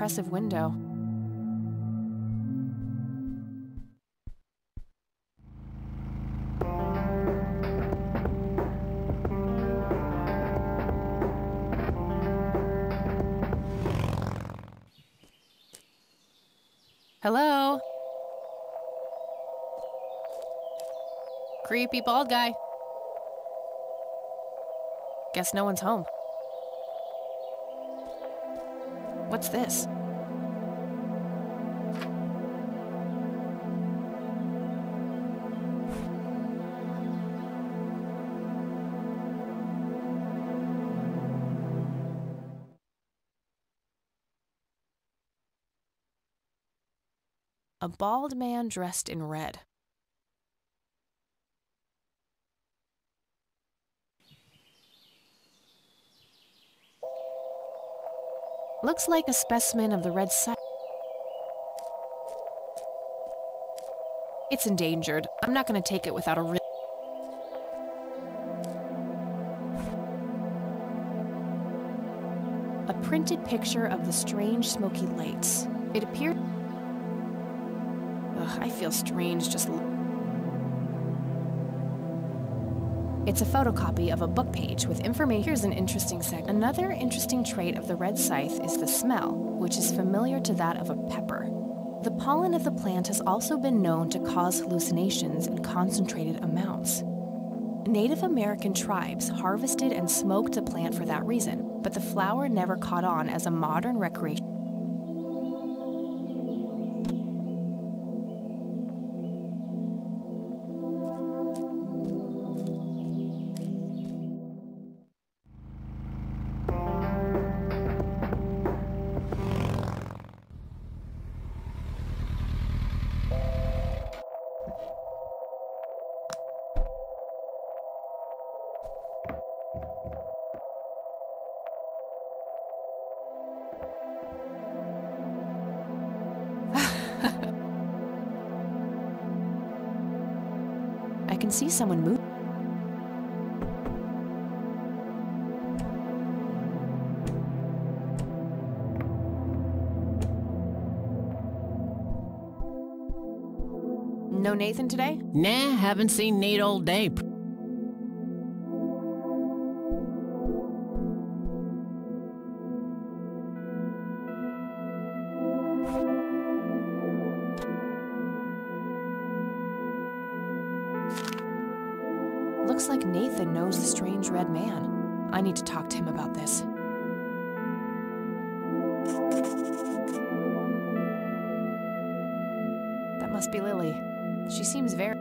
impressive window. Hello? Creepy bald guy. Guess no one's home. What's this? A bald man dressed in red. Looks like a specimen of the red site. It's endangered. I'm not going to take it without a A printed picture of the strange smoky lights. It appeared... Ugh, I feel strange just... It's a photocopy of a book page with information. Here's an interesting segment. Another interesting trait of the red scythe is the smell, which is familiar to that of a pepper. The pollen of the plant has also been known to cause hallucinations in concentrated amounts. Native American tribes harvested and smoked the plant for that reason, but the flower never caught on as a modern recreation. I can see someone move. No Nathan today? Nah, haven't seen Nate all day. Looks like Nathan knows the strange red man. I need to talk to him about this. That must be Lily. She seems very...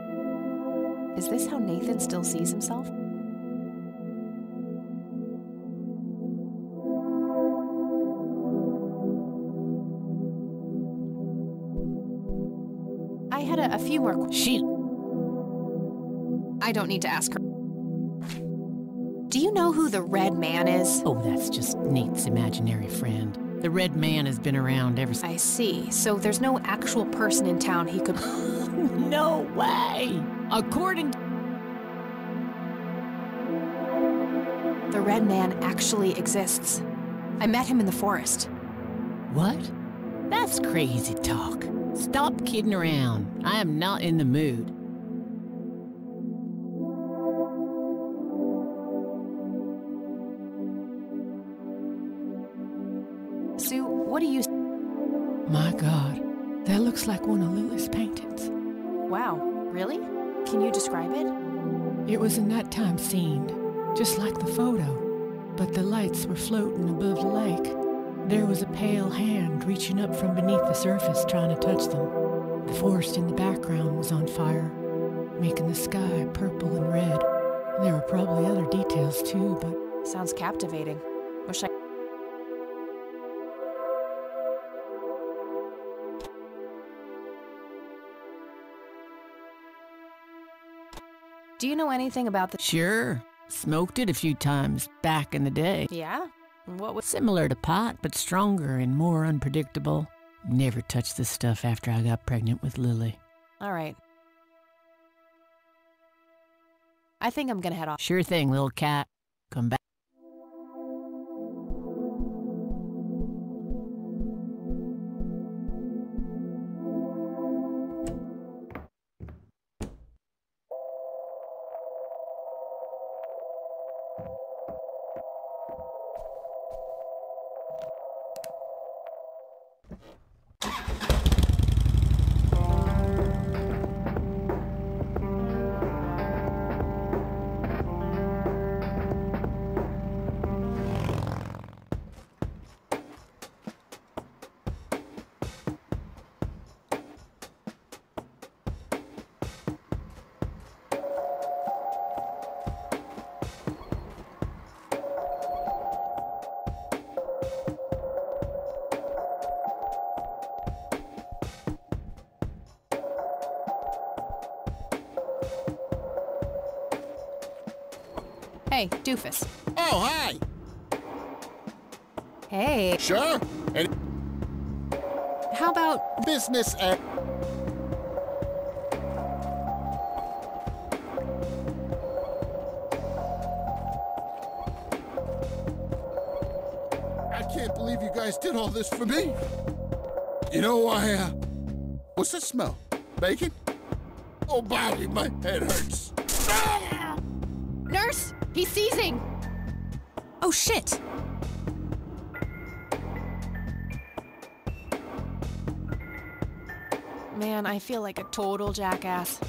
Is this how Nathan still sees himself? I had a few more questions. I don't need to ask her. Do you know who the Red Man is? Oh, that's just Nate's imaginary friend. The Red Man has been around ever since. I see. So there's no actual person in town he could... No way! According to... The Red Man actually exists. I met him in the forest. What? That's crazy talk. Stop kidding around. I am not in the mood. Sue, what do you... My God, that looks like one of Lily's paintings. Wow, really? Can you describe it? It was a nighttime scene, just like the photo, but the lights were floating above the lake. There was a pale hand reaching up from beneath the surface trying to touch them. The forest in the background was on fire, making the sky purple and red. There were probably other details too, but... Sounds captivating. Wish I... Do you know anything about the... Sure. Smoked it a few times back in the day. Yeah? What was... Similar to pot, but stronger and more unpredictable. Never touched this stuff after I got pregnant with Lily. All right. I think I'm gonna head off. Sure thing, little cat. Come back. Hey, doofus. Oh, hi! Hey. Sure? Any How about... business at... I can't believe you guys did all this for me. You know, what's that smell? Bacon? Oh, Bobby, my head hurts. Ah! Nurse! He's seizing! Oh, shit! Man, I feel like a total jackass.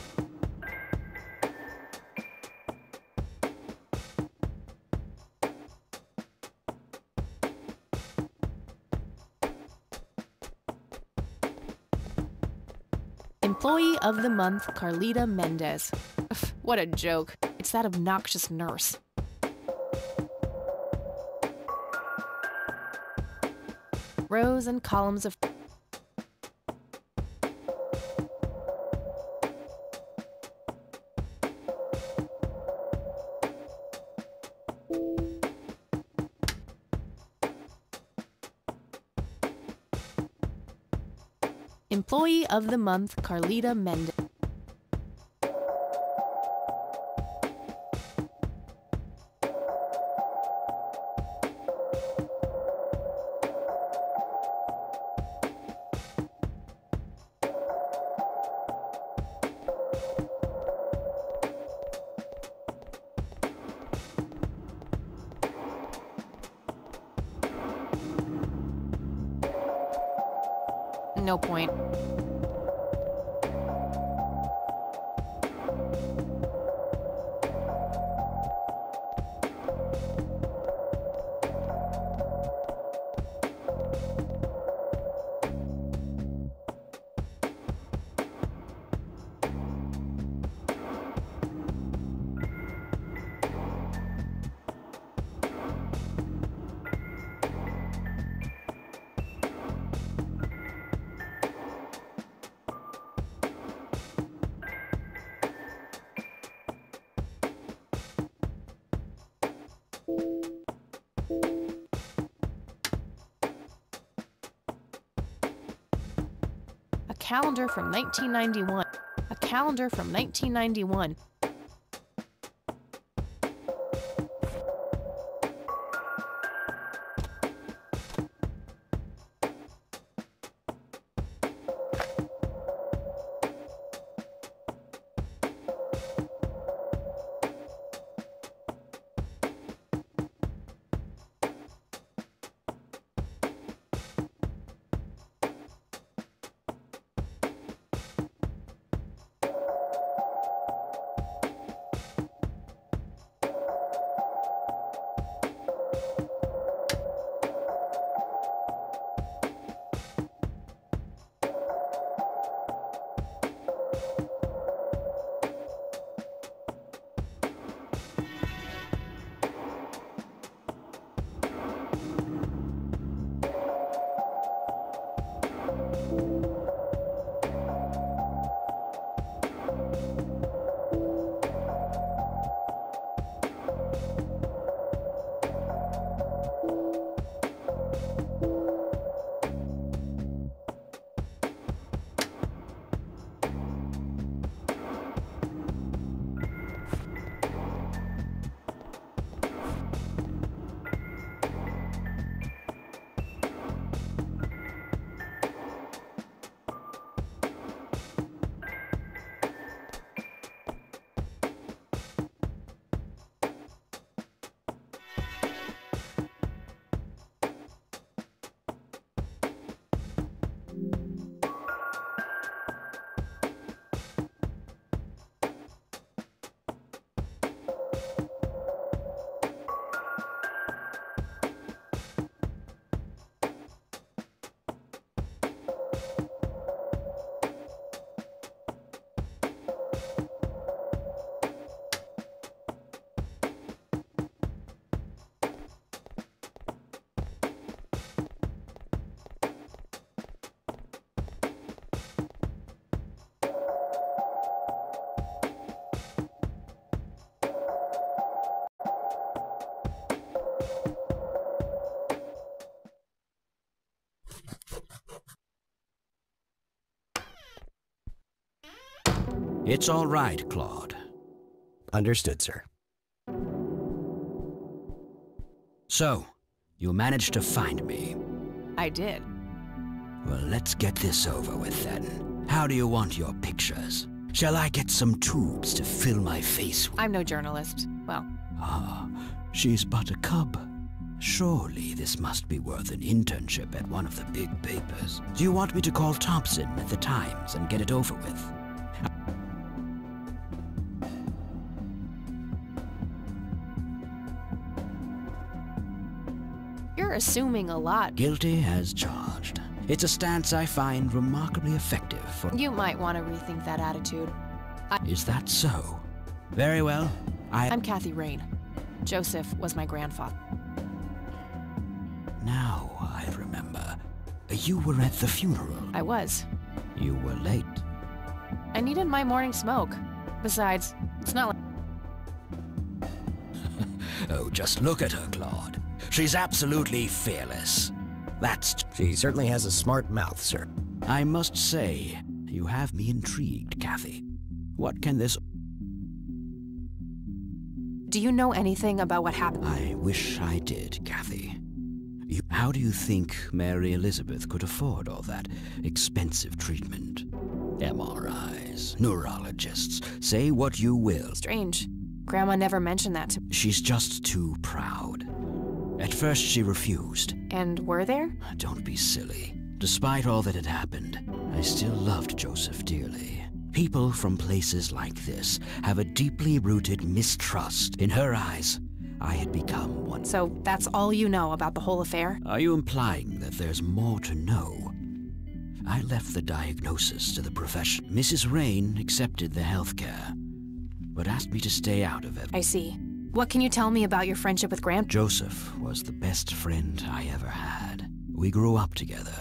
Employee of the Month, Carlita Mendez. Ugh, what a joke. It's that obnoxious nurse. Rows and columns of... Employee of the Month, Carlita Mendez. No point. A calendar from 1991. A calendar from 1991. It's all right, Claude. Understood, sir. So, you managed to find me. I did. Well, let's get this over with then. How do you want your pictures? Shall I get some tubes to fill my face with? I'm no journalist. Well, Ah, she's but a cub. Surely this must be worth an internship at one of the big papers. Do you want me to call Thompson at the Times and get it over with? you're assuming a lot. Guilty as charged. It's a stance I find remarkably effective for... You might want to rethink that attitude. Is that so? Very well. I'm Kathy Rain. Joseph was my grandfather. Now I remember. You were at the funeral. I was. You were late. I needed my morning smoke. Besides, it's not like... Oh, just look at her, Claude. She's absolutely fearless. She certainly has a smart mouth, sir. I must say, you have me intrigued, Kathy. What can this... Do you know anything about what happened? I wish I did, Kathy. How do you think Mary Elizabeth could afford all that expensive treatment? MRIs, neurologists, say what you will. Strange. Grandma never mentioned that to me. She's just too proud. At first she refused. And were there? Don't be silly. Despite all that had happened, I still loved Joseph dearly. People from places like this have a deeply rooted mistrust. In her eyes, I had become one. So that's all you know about the whole affair? Are you implying that there's more to know? I left the diagnosis to the profession. Mrs. Rain accepted the health care, but asked me to stay out of it. I see. What can you tell me about your friendship with Grandpa? Joseph was the best friend I ever had. We grew up together.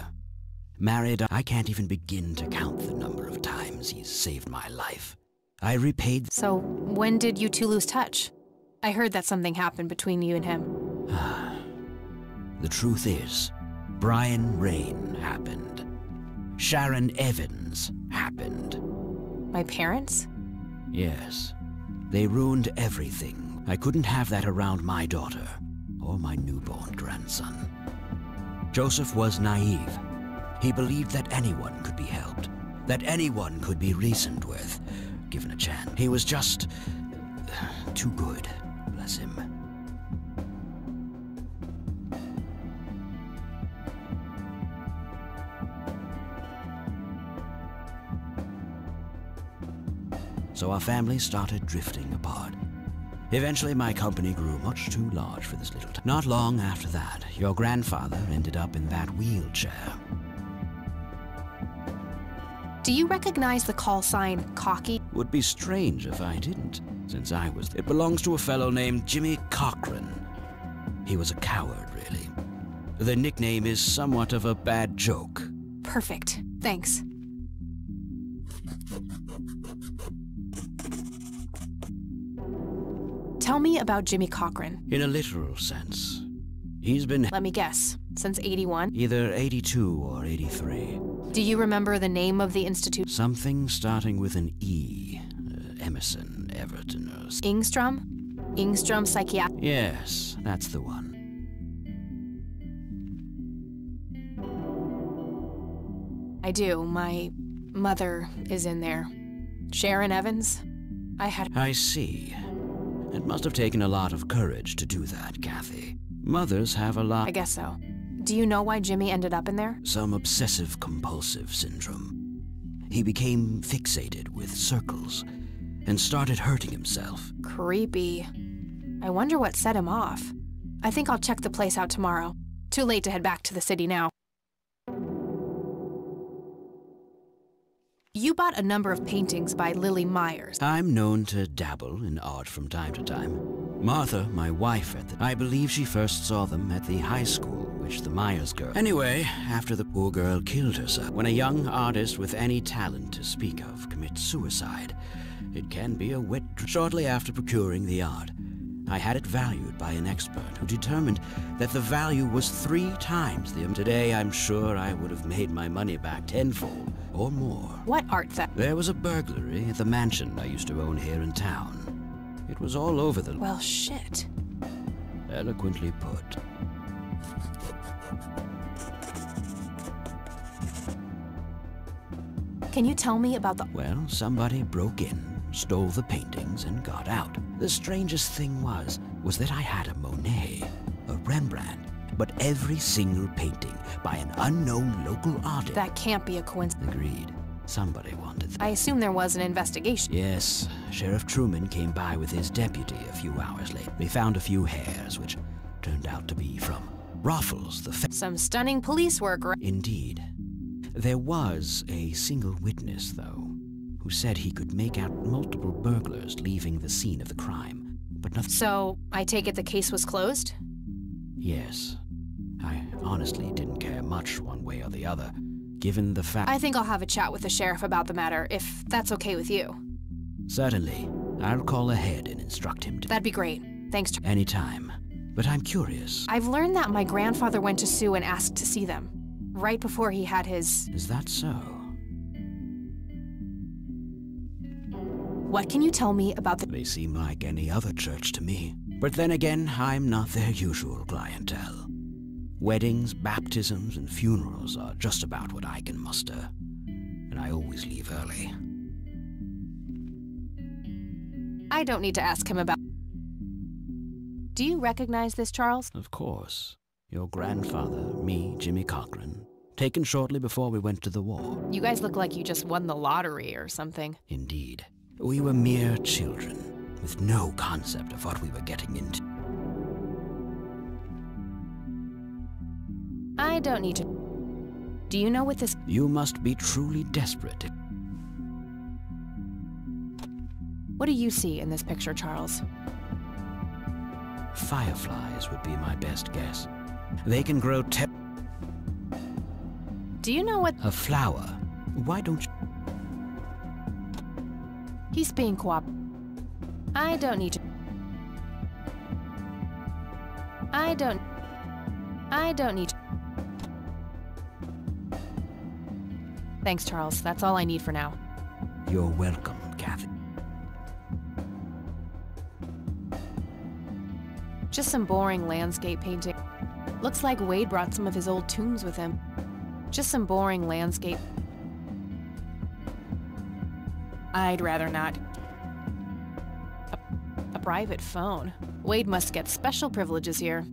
Married, I can't even begin to count the number of times he's saved my life. I repaid... So, when did you two lose touch? I heard that something happened between you and him. The truth is, Brian Rain happened. Sharon Evans happened. My parents? Yes. They ruined everything. I couldn't have that around my daughter, or my newborn grandson. Joseph was naive. He believed that anyone could be helped, that anyone could be reasoned with, given a chance. He was just... too good, bless him. So our family started drifting apart. Eventually, my company grew much too large for this little town. Not long after that, your grandfather ended up in that wheelchair. Do you recognize the call sign Cocky? Would be strange if I didn't, since I was... It belongs to a fellow named Jimmy Cochran. He was a coward, really. The nickname is somewhat of a bad joke. Perfect. Thanks. Tell me about Jimmy Cochran. In a literal sense, he's been... Let me guess. Since 81? Either 82 or 83. Do you remember the name of the institute? Something starting with an E. Emerson, Everton, or... Ingstrom? Ingstrom Psychiatric? Yes, that's the one. I do. My mother is in there. Sharon Evans? I see. It must have taken a lot of courage to do that, Kathy. Mothers have a lot... I guess so. Do you know why Jimmy ended up in there? Some obsessive-compulsive syndrome. He became fixated with circles and started hurting himself. Creepy. I wonder what set him off. I think I'll check the place out tomorrow. Too late to head back to the city now. You bought a number of paintings by Lily Myers. I'm known to dabble in art from time to time. Martha, my wife, I believe she first saw them at the high school, which the Myers girl... Anyway, after the poor girl killed herself, when a young artist with any talent to speak of commits suicide, it can be a wet... Shortly after procuring the art, I had it valued by an expert who determined that the value was 3 times the... Today, I'm sure I would have made my money back tenfold or more. What art theft? There was a burglary at the mansion I used to own here in town. It was all over the... Well, shit. Eloquently put. Can you tell me about the... Well, somebody broke in, stole the paintings, and got out. The strangest thing was that I had a Monet, a Rembrandt, but every single painting by an unknown local artist. That can't be a coincidence. Agreed. Somebody wanted... I assume there was an investigation. Yes, Sheriff Truman came by with his deputy a few hours later. They found a few hairs, which turned out to be from Raffles, the... Some stunning police work, right? Indeed. There was a single witness, though, who said he could make out multiple burglars leaving the scene of the crime, but nothing... So, I take it the case was closed? Yes. I honestly didn't care much one way or the other, given the fact... I think I'll have a chat with the sheriff about the matter, if that's okay with you. Certainly. I'll call ahead and instruct him to... That'd be great. Thanks. Anytime. But I'm curious. I've learned that my grandfather went to Sue and asked to see them, right before he had his... Is that so? What can you tell me about the... They seem like any other church to me. But then again, I'm not their usual clientele. Weddings, baptisms, and funerals are just about what I can muster. And I always leave early. I don't need to ask him about... Do you recognize this, Charles? Of course. Your grandfather, me, Jimmy Cochran, taken shortly before we went to the war. You guys look like you just won the lottery or something. Indeed. We were mere children, with no concept of what we were getting into. I don't need to... Do you know what this... You must be truly desperate. What do you see in this picture, Charles? Fireflies would be my best guess. They can grow Do you know what... A flower. Why don't you... He's being I don't need to... I don't need to... Thanks, Charles. That's all I need for now. You're welcome, Kathy. Just some boring landscape painting. Looks like Wade brought some of his old tombs with him. Just some boring landscape. I'd rather not. A private phone. Wade must get special privileges here.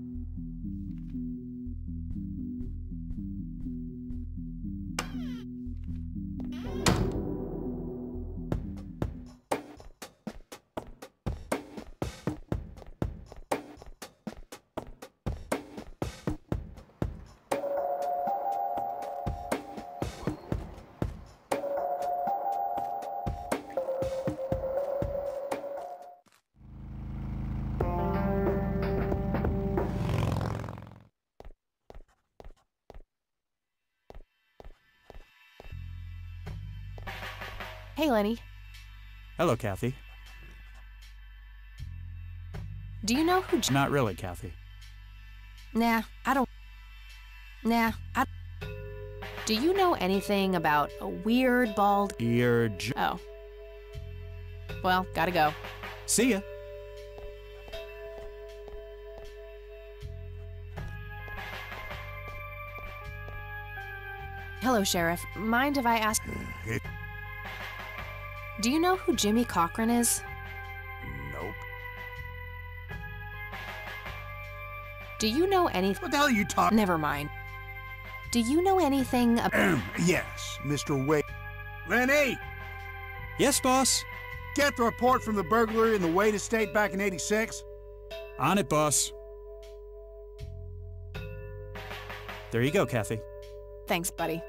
Hey, Lenny. Hello, Kathy. Do you know who... Not really, Kathy. Nah, I don't... Nah, I... Do you know anything about a weird, bald... Oh. Well, gotta go. See ya. Hello, Sheriff. Mind if I ask... Do you know who Jimmy Cochran is? Nope. Do you know anything... What the hell are you talking? Never mind. Do you know anything about... Yes, Mr. Wade. Lenny! Yes, boss. Get the report from the burglary in the Wade estate back in '86? On it, boss. There you go, Kathy. Thanks, buddy.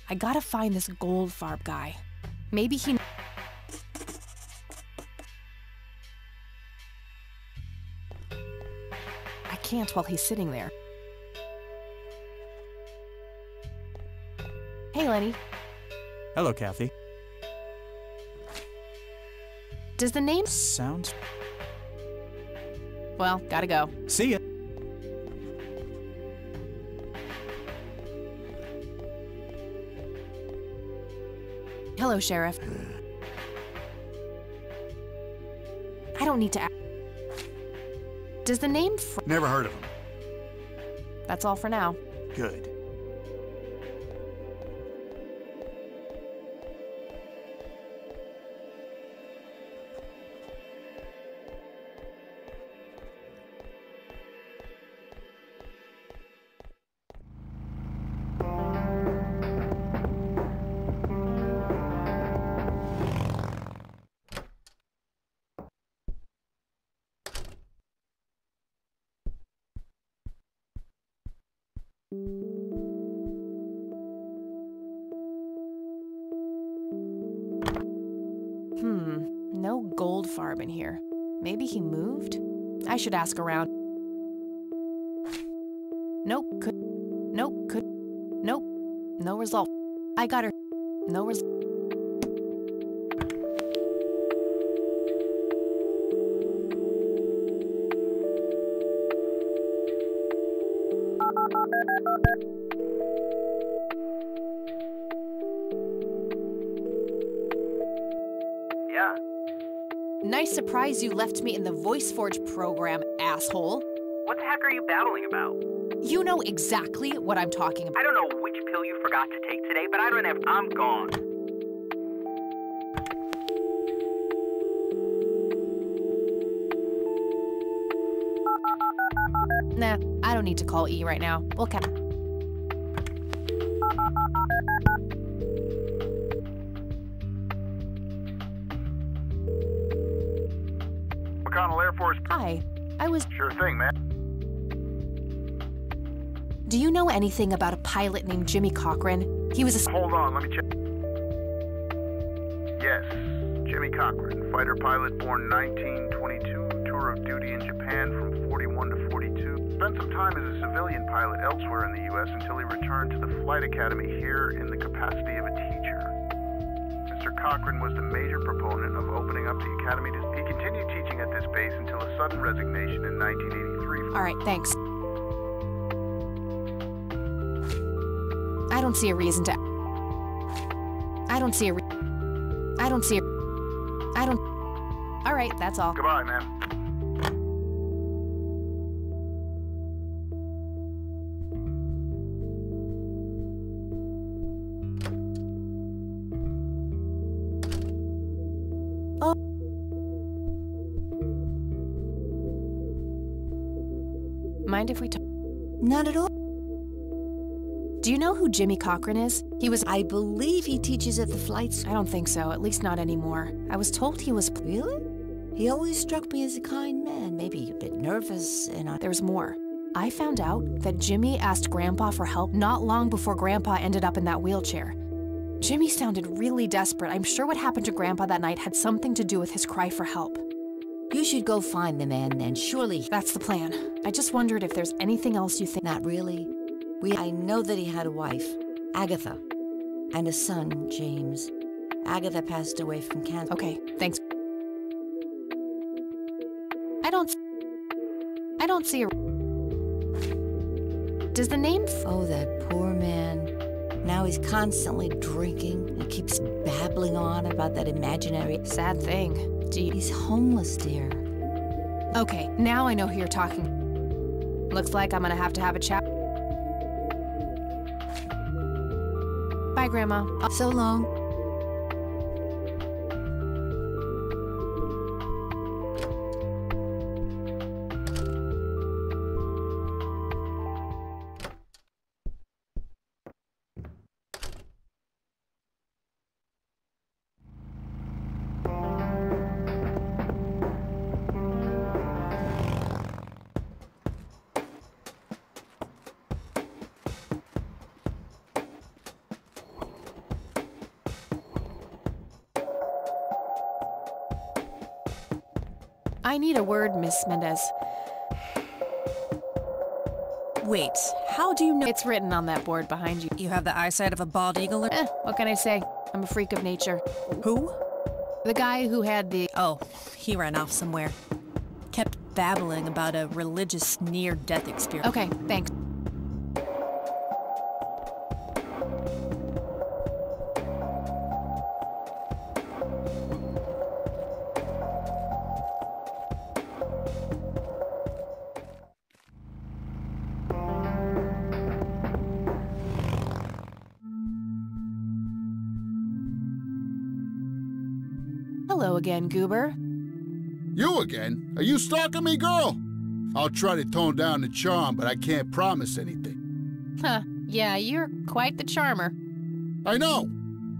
I gotta find this Goldfarb guy. Maybe he... I can't while he's sitting there. Hey, Lenny. Hello, Kathy. Does the name... Sounds... Well, gotta go. See ya. Hello, Sheriff. I don't need to... Does the name... Never heard of him. That's all for now. Good. No Goldfarb in here. Maybe he moved? I should ask around. Nope, no result. I got her. No result. Yeah. Nice surprise you left me in the VoiceForge program, asshole. What the heck are you battling about? You know exactly what I'm talking about. I don't know which pill you forgot to take today, but I don't have... I'm gone. Nah, I don't need to call E right now. We'll catch... McConnell Air Force... Hi, I was... Sure thing, man. Do you know anything about a pilot named Jimmy Cochran? He was a... Hold on, let me check. Yes, Jimmy Cochran, fighter pilot born 1922, tour of duty in Japan from 41 to 42. Spent some time as a civilian pilot elsewhere in the U.S. until he returned to the flight academy here in the capacity of a teacher. Mr. Cochran was the major proponent of opening up the academy to... He continued teaching at this base until a sudden resignation in 1983. All right, thanks. I don't see a reason to... All right, that's all. Goodbye, man. Mind if we talk? Not at all. Do you know who Jimmy Cochran is? He was... I believe he teaches at the flights. I don't think so, at least not anymore. I was told he was... Really? He always struck me as a kind man, maybe a bit nervous and... There's more. I found out that Jimmy asked Grandpa for help not long before Grandpa ended up in that wheelchair. Jimmy sounded really desperate. I'm sure what happened to Grandpa that night had something to do with his cry for help. You should go find the man, and surely... That's the plan. I just wondered if there's anything else you think... Not really. I know that he had a wife, Agatha, and a son, James. Agatha passed away from cancer. Okay, thanks. I don't see a... Does the name... Oh, that poor man. Now he's constantly drinking. He keeps babbling on about that imaginary... Sad thing. Gee. He's homeless, dear. Okay, now I know who you're talking. Looks like I'm gonna have to have a chat. Bye, Grandma. So long. I need a word, Miss Mendez. Wait, how do you know? It's written on that board behind you. You have the eyesight of a bald eagle? What can I say? I'm a freak of nature. Who? The guy who had the... Oh, he ran off somewhere. Kept babbling about a religious near-death experience. Okay, thanks. Hello again, Goober. You again? Are you stalking me, girl? I'll try to tone down the charm, but I can't promise anything. Huh, yeah, you're quite the charmer. I know.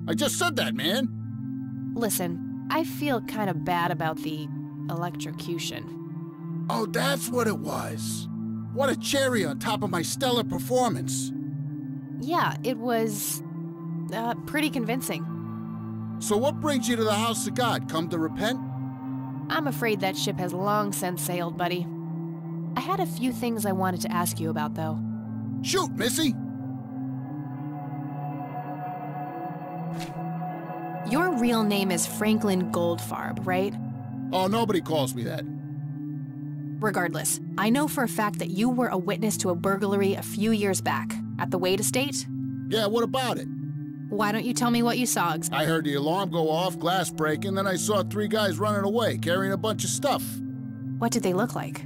I just said that, man. Listen, I feel kind of bad about the electrocution. Oh, that's what it was. What a cherry on top of my stellar performance. Yeah, it was... pretty convincing. So what brings you to the house of God? Come to repent? I'm afraid that ship has long since sailed, buddy. I had a few things I wanted to ask you about, though. Shoot, Missy! Your real name is Franklin Goldfarb, right? Oh, nobody calls me that. Regardless, I know for a fact that you were a witness to a burglary a few years back at the Wade Estate. Yeah, what about it? Why don't you tell me what you saw? I heard the alarm go off, glass breaking, then I saw 3 guys running away, carrying a bunch of stuff. What did they look like?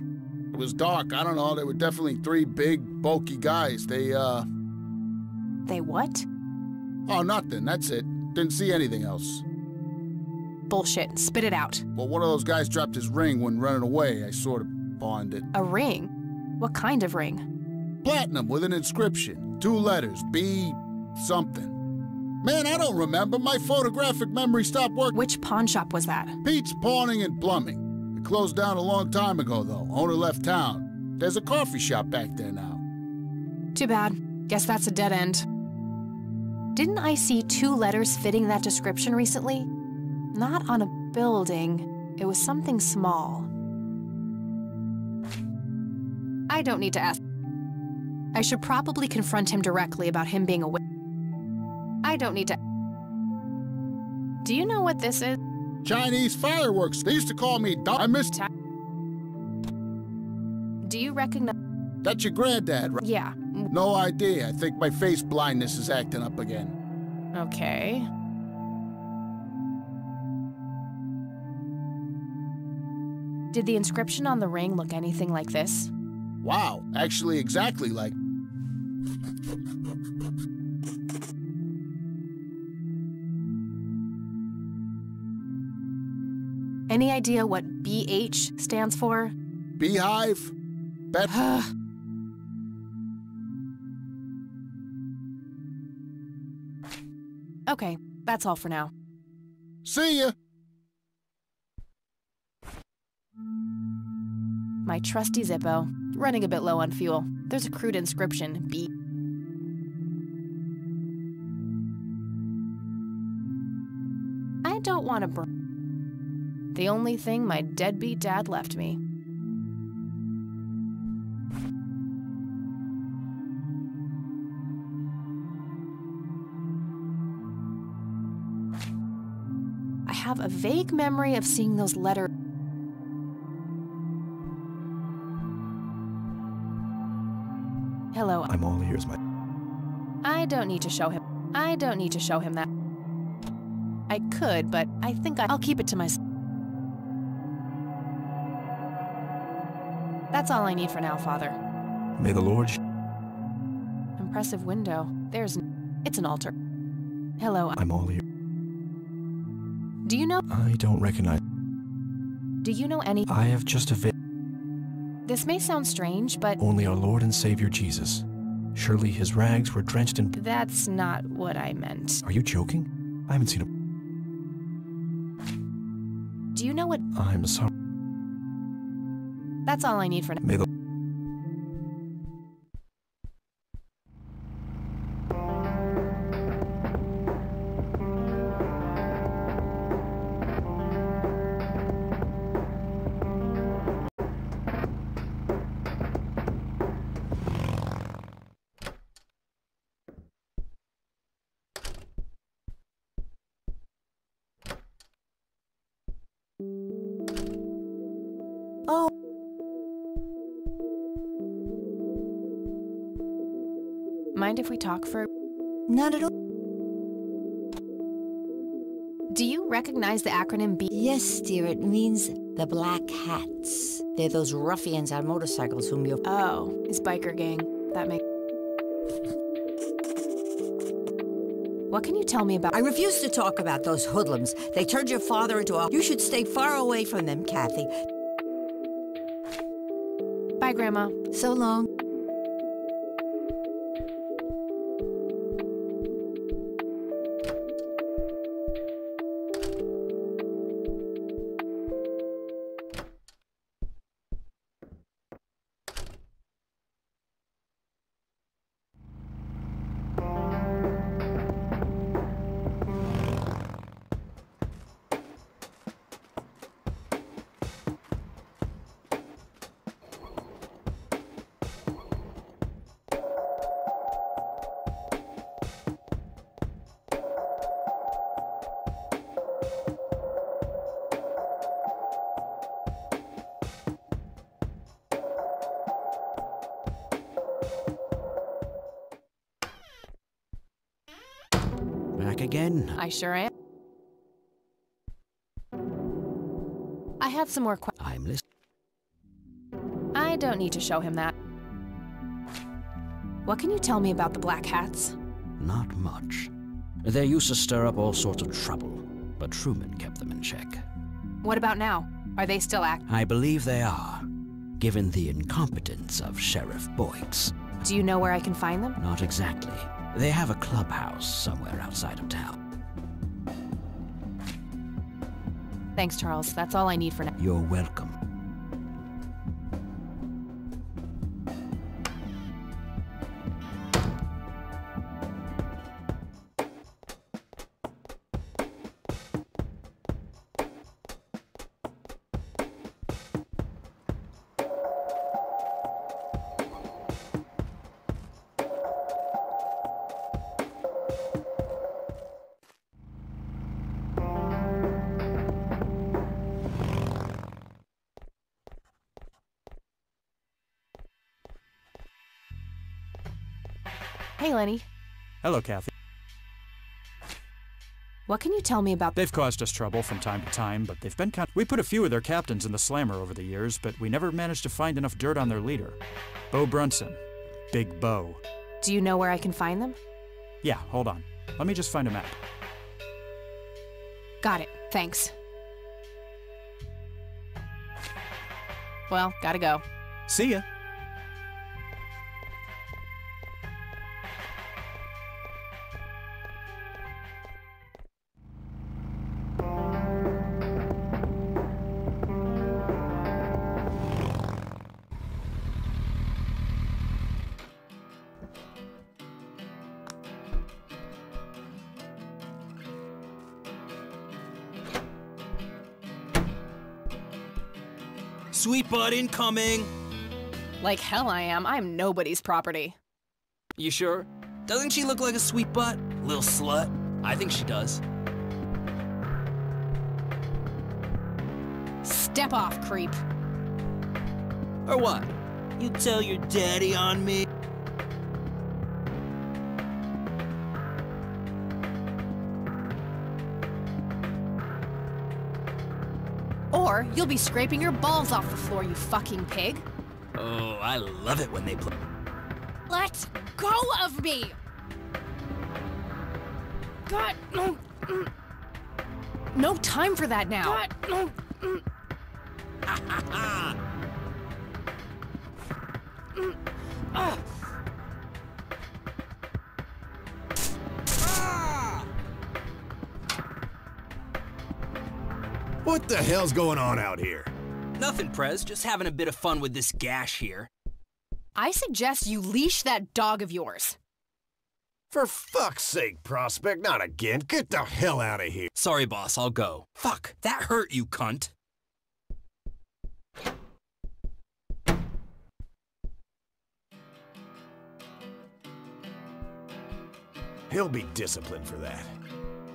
It was dark, I don't know, they were definitely 3 big, bulky guys. They what? Oh, nothing, that's it. Didn't see anything else. Bullshit, spit it out. Well, one of those guys dropped his ring when running away. I sort of pawned it. A ring? What kind of ring? Platinum with an inscription. 2 letters, B something. Man, I don't remember. My photographic memory stopped working. Which pawn shop was that? Pete's Pawning and Plumbing. It closed down a long time ago, though. Owner left town. There's a coffee shop back there now. Too bad. Guess that's a dead end. Didn't I see 2 letters fitting that description recently? Not on a building. It was something small. I don't need to ask. I should probably confront him directly about him being a witness. I don't need to... Do you know what this is? Chinese fireworks. They used to call me Doc. I missed... Do you recognize... That's your granddad, right? Yeah. No idea. I think my face blindness is acting up again. Okay. Did the inscription on the ring look anything like this? Wow. Actually, exactly like... Any idea what BH stands for? Beehive? Bet... Okay, that's all for now. See ya! My trusty Zippo, running a bit low on fuel. There's a crude inscription, B. I don't want to burn. The only thing my deadbeat dad left me. I have a vague memory of seeing those letters. Hello. I'm all ears, my... I don't need to show him. I don't need to show him that. I could, but I think I'll keep it to myself. That's all I need for now, Father. May the Lord... Impressive window. It's an altar. Hello. I'm all ears. Do you know... I don't recognize... Do you know any... I have just a This may sound strange, but... Only our Lord and Savior Jesus. Surely his rags were drenched in... That's not what I meant. Are you joking? I haven't seen him. Do you know what... I'm sorry. That's all I need for now. May the... Mind if we talk for... Not at all. Do you recognize the acronym B? Yes, dear, it means the Black Hats. They're those ruffians on motorcycles whom you're... Oh, his biker gang. That makes... What can you tell me about... I refuse to talk about those hoodlums. They turned your father into a... You should stay far away from them, Kathy. Bye, Grandma. So long. Back again? I sure am. I had some more questions. I'm listening. I don't need to show him that. What can you tell me about the Black Hats? Not much. They used to stir up all sorts of trouble, but Truman kept them in check. What about now? Are they still active? I believe they are, given the incompetence of Sheriff Boyks. Do you know where I can find them? Not exactly. They have a clubhouse somewhere outside of town. Thanks, Charles. That's all I need for now. You're welcome. Hey, Lenny. Hello, Kathy. What can you tell me about... They've caused us trouble from time to time, but they've been we put a few of their captains in the slammer over the years, but we never managed to find enough dirt on their leader. Bo Brunson. Big Bo. Do you know where I can find them? Yeah, hold on. Let me just find a map. Got it. Thanks. Well, gotta go. See ya. Sweet butt incoming! Like hell I am. I'm nobody's property. You sure? Doesn't she look like a sweet butt? Little slut? I think she does. Step off, creep. Or what? You tell your daddy on me? Or you'll be scraping your balls off the floor, you fucking pig. Oh, I love it when they play. Let go of me! God, no. No time for that now. God, no. What the hell's going on out here? Nothing, Prez. Just having a bit of fun with this gash here. I suggest you leash that dog of yours. For fuck's sake, Prospect, not again. Get the hell out of here. Sorry, boss, I'll go. Fuck, that hurt, you cunt. He'll be disciplined for that.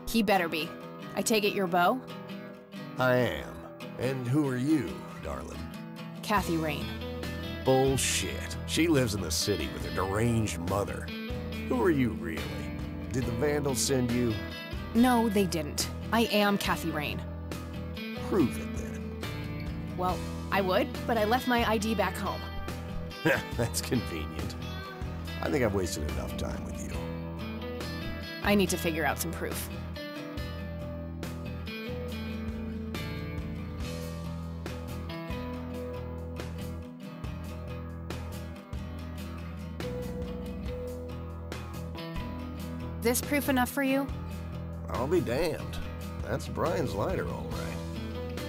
He better be. I take it you're Bo? I am. And who are you, darling? Kathy Rain. Bullshit. She lives in the city with her deranged mother. Who are you, really? Did the Vandals send you? No, they didn't. I am Kathy Rain. Prove it, then. Well, I would, but I left my ID back home. That's convenient. I think I've wasted enough time with you. I need to figure out some proof. This proof enough for you? I'll be damned. That's Brian's lighter, all right.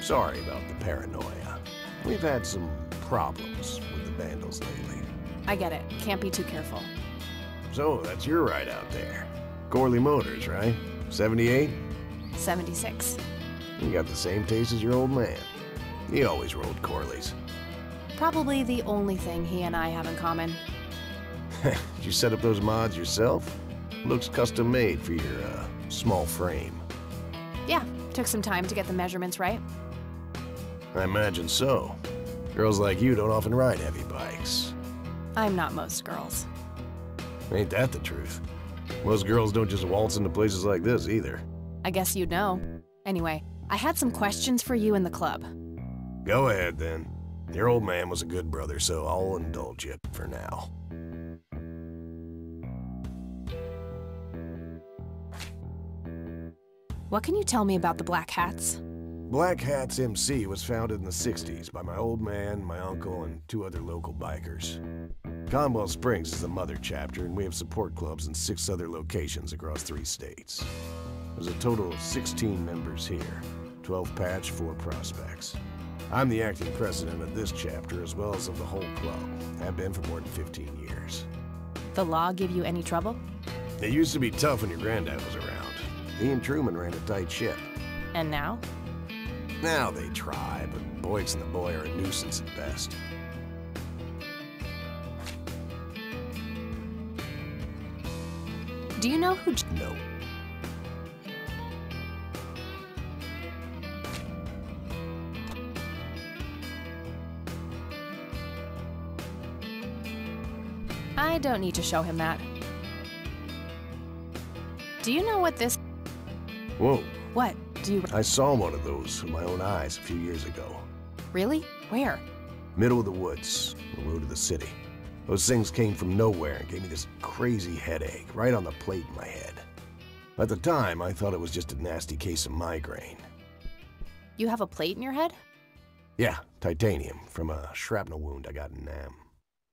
Sorry about the paranoia. We've had some problems with the Vandals lately. I get it. Can't be too careful. So, that's your ride out there. Corley Motors, right? 78? 76. You got the same taste as your old man. He always rode Corleys. Probably the only thing he and I have in common. Did you set up those mods yourself? Looks custom made for your, small frame. Yeah, took some time to get the measurements right. I imagine so. Girls like you don't often ride heavy bikes. I'm not most girls. Ain't that the truth? Most girls don't just waltz into places like this, either. I guess you'd know. Anyway, I had some questions for you in the club. Go ahead, then. Your old man was a good brother, so I'll indulge you for now. What can you tell me about the Black Hats? Black Hats MC was founded in the 60s by my old man, my uncle, and 2 other local bikers. Conwell Springs is the mother chapter, and we have support clubs in 6 other locations across 3 states. There's a total of 16 members here, 12 patch, 4 prospects. I'm the acting president of this chapter as well as of the whole club. Have been for more than 15 years. The law give you any trouble? It used to be tough when your granddad was around. Ian Truman ran a tight ship. And now? Now they try, but Boyks and the boy are a nuisance at best. Do you know who... No. I don't need to show him that. Do you know what this... Whoa. What? Do you... I saw one of those with my own eyes a few years ago. Really? Where? Middle of the woods, the road to the city. Those things came from nowhere and gave me this crazy headache right on the plate in my head. At the time, I thought it was just a nasty case of migraine. You have a plate in your head? Yeah, titanium from a shrapnel wound I got in Nam.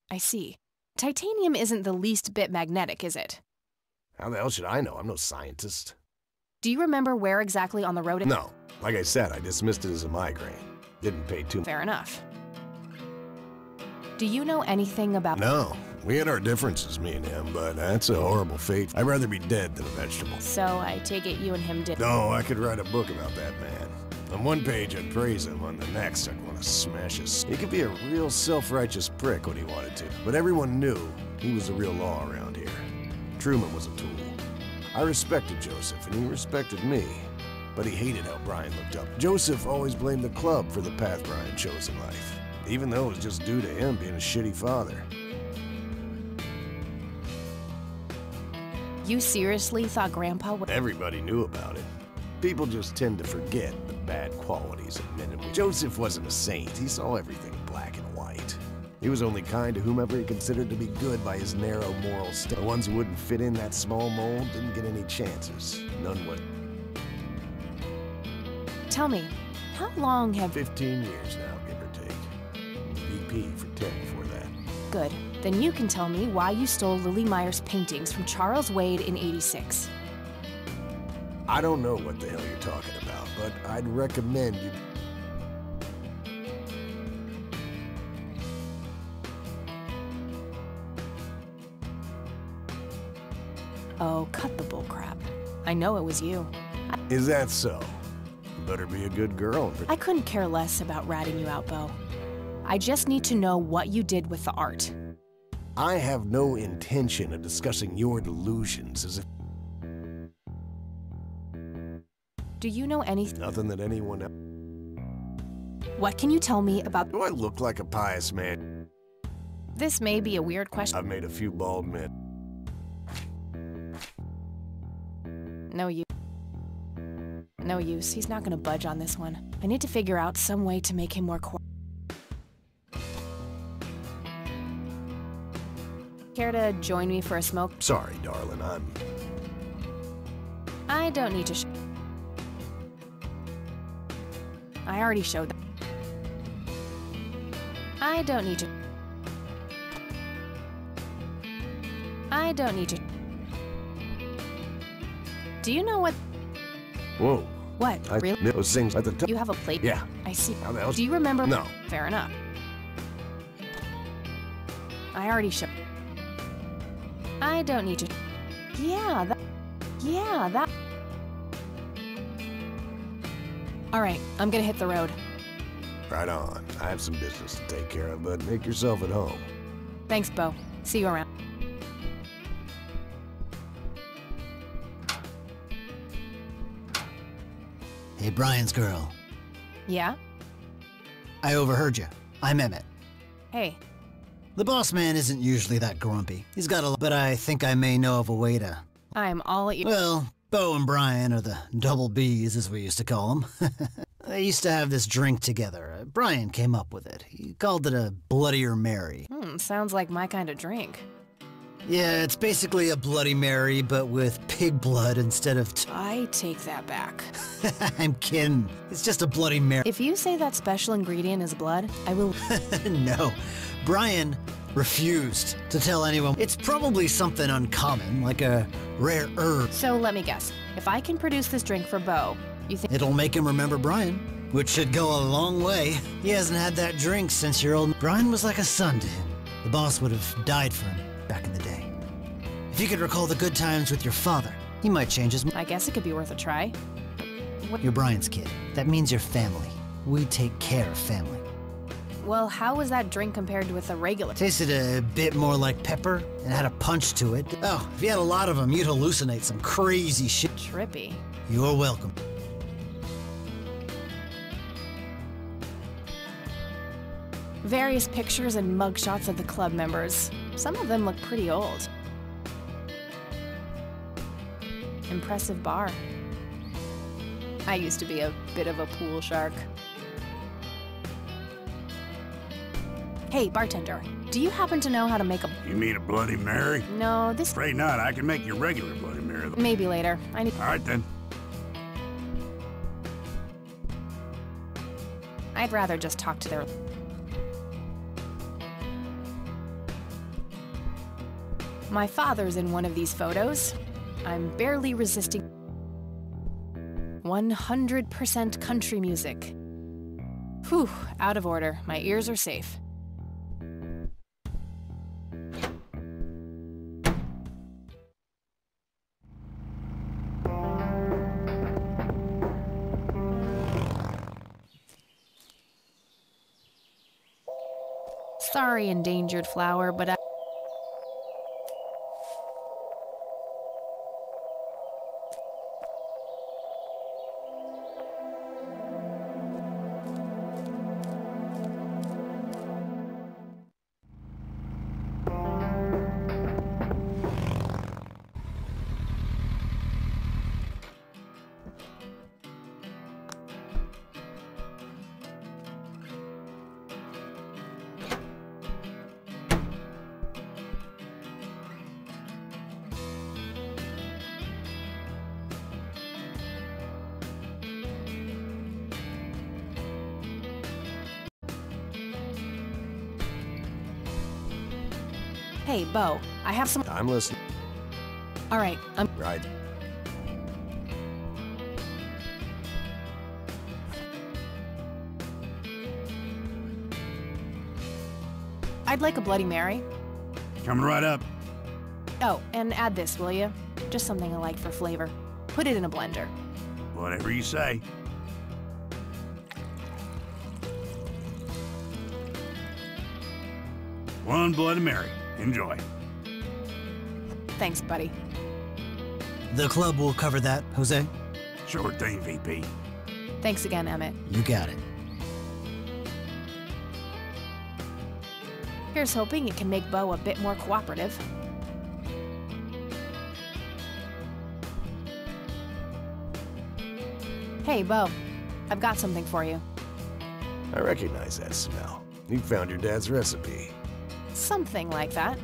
I see. Titanium isn't the least bit magnetic, is it? How the hell should I know? I'm no scientist. Do you remember where exactly on the road? No. Like I said, I dismissed it as a migraine. Didn't pay too much. Fair enough. Do you know anything about... No. We had our differences, me and him, but that's a horrible fate. I'd rather be dead than a vegetable. So I take it you and him did... No, I could write a book about that man. On one page, I'd praise him. On the next, I'd want to smash his... He could be a real self-righteous prick when he wanted to, but everyone knew he was the real law around here. Truman was a tool. I respected Joseph, and he respected me, but he hated how Brian looked up. Joseph always blamed the club for the path Brian chose in life, even though it was just due to him being a shitty father. You seriously thought Grandpa would... Everybody knew about it. People just tend to forget the bad qualities of men and women. Joseph wasn't a saint. He saw everything black and white. He was only kind to whomever he considered to be good by his narrow moral standards. The ones who wouldn't fit in that small mold didn't get any chances. None would. Tell me, how long have... 15 years now, give or take. VP for 10 before that. Good. Then you can tell me why you stole Lily Meyer's paintings from Charles Wade in '86. I don't know what the hell you're talking about, but I'd recommend you... Oh, cut the bullcrap. I know it was you. Is that so? You better be a good girl. I couldn't care less about ratting you out, Bo. I just need to know what you did with the art. I have no intention of discussing your delusions as if... Do you know anything? Nothing that anyone else... What can you tell me about... Do I look like a pious man? This may be a weird question. I've made a few bald men. No use. No use. He's not gonna budge on this one. I need to figure out some way to make him more Care to join me for a smoke? Sorry, darling, I don't need to I already showed that. I don't need to Do you know what? Whoa. What? Really? Those things at the top. You have a plate? Yeah. I see. How the hell? Do you remember? No. Fair enough. I already showed. I don't need to. Yeah, that. All right, I'm gonna hit the road. Right on. I have some business to take care of, but make yourself at home. Thanks, Bo. See you around. Hey, Brian's girl. Yeah? I overheard you. I'm Emmett. Hey. The boss man isn't usually that grumpy. He's got a but I think I may know of a way to... I'm all at you. Well, Bo and Brian are the double Bs, as we used to call them. They used to have this drink together. Brian came up with it. He called it a Bloodier Mary. Sounds like my kind of drink. Yeah, it's basically a Bloody Mary, but with pig blood instead of... I take that back. I'm kidding. It's just a Bloody Mary. If you say that special ingredient is blood, I will... No. Brian refused to tell anyone. It's probably something uncommon, like a rare herb. So let me guess. If I can produce this drink for Bo, you think... It'll make him remember Brian, which should go a long way. He hasn't had that drink since your old... Brian was like a son to him. The boss would have died for him back in the day. If you could recall the good times with your father, he might change his... I guess it could be worth a try. You're Brian's kid. That means you're family. We take care of family. Well, how was that drink compared with a regular? Tasted a bit more like pepper and had a punch to it. Oh, if you had a lot of them, you'd hallucinate some crazy shit. Trippy. You're welcome. Various pictures and mugshots of the club members. Some of them look pretty old. Impressive bar. I used to be a bit of a pool shark. Hey, bartender, do you happen to know how to make a... You mean a Bloody Mary? No, this... Afraid not. I can make your regular Bloody Mary. Maybe later. I need... All right, then. I'd rather just talk to their... My father's in one of these photos. I'm barely resisting... 100% country music. Whew, out of order. My ears are safe. Sorry, endangered flower, but I... Hey, Bo, I have some... I'm listening. All right, Right. I'd like a Bloody Mary. Coming right up. Oh, and add this, will you? Just something I like for flavor. Put it in a blender. Whatever you say. One Bloody Mary. Enjoy. Thanks, buddy. The club will cover that, Jose? Sure thing, VP. Thanks again, Emmett. You got it. Here's hoping it can make Bo a bit more cooperative. Hey, Bo. I've got something for you. I recognize that smell. You found your dad's recipe. Something like that.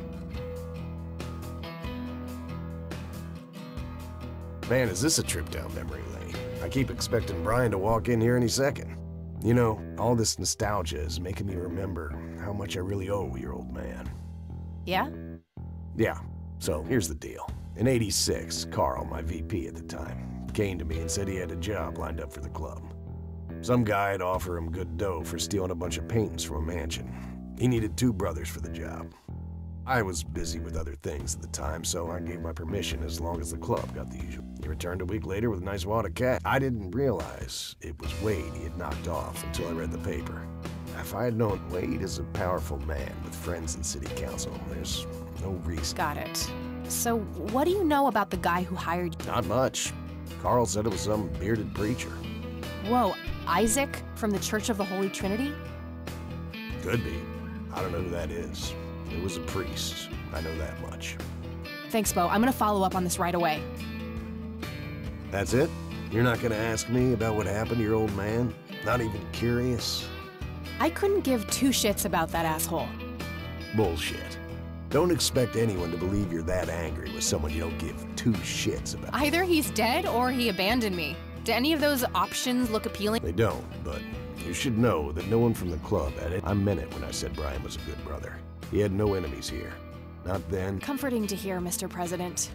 Man, is this a trip down memory lane. I keep expecting Brian to walk in here any second. You know, all this nostalgia is making me remember how much I really owe your old man. Yeah? Yeah, so here's the deal. In '86, Carl, my VP at the time, came to me and said he had a job lined up for the club. Some guy'd offer him good dough for stealing a bunch of paintings from a mansion. He needed 2 brothers for the job. I was busy with other things at the time, so I gave my permission as long as the club got the usual. He returned a week later with a nice wad of cash. I didn't realize it was Wade he had knocked off until I read the paper. If I had known Wade is a powerful man with friends in city council, there's no reason. Got it. So, what do you know about the guy who hired you? Not much. Carl said it was some bearded preacher. Whoa, Isaac from the Church of the Holy Trinity? Could be. I don't know who that is. It was a priest. I know that much. Thanks, Bo. I'm gonna follow up on this right away. That's it? You're not gonna ask me about what happened to your old man? Not even curious? I couldn't give 2 shits about that asshole. Bullshit. Don't expect anyone to believe you're that angry with someone you don't give 2 shits about. Either he's dead or he abandoned me. Do any of those options look appealing? They don't, but you should know that no one from the club had it. I meant it when I said Brian was a good brother. He had no enemies here. Not then. Comforting to hear, Mr. President.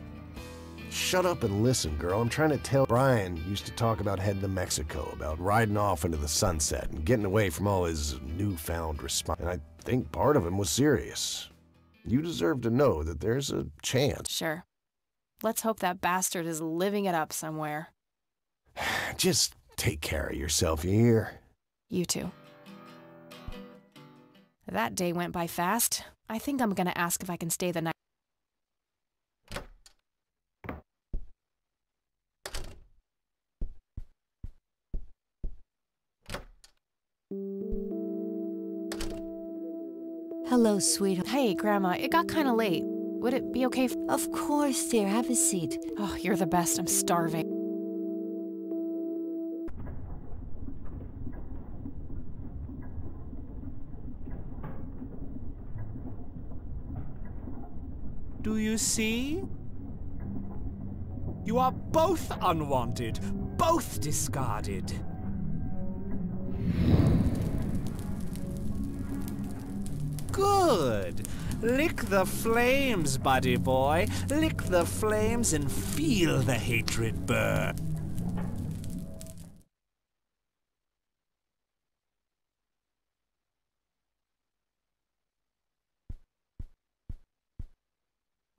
Shut up and listen, girl. I'm trying to tell. Brian used to talk about heading to Mexico, about riding off into the sunset and getting away from all his newfound response. And I think part of him was serious. You deserve to know that there's a chance. Sure. Let's hope that bastard is living it up somewhere. Just take care of yourself, you hear? You too. That day went by fast. I think I'm gonna ask if I can stay the night. Hello, sweetheart. Hey, Grandma, it got kinda late. Would it be okay if— Of course, dear. Have a seat. Oh, you're the best. I'm starving. Do you see? You are both unwanted, both discarded. Good. Lick the flames, buddy boy. Lick the flames and feel the hatred burn.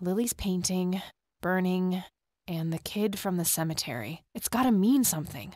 Lily's painting, burning, and the kid from the cemetery. It's gotta mean something.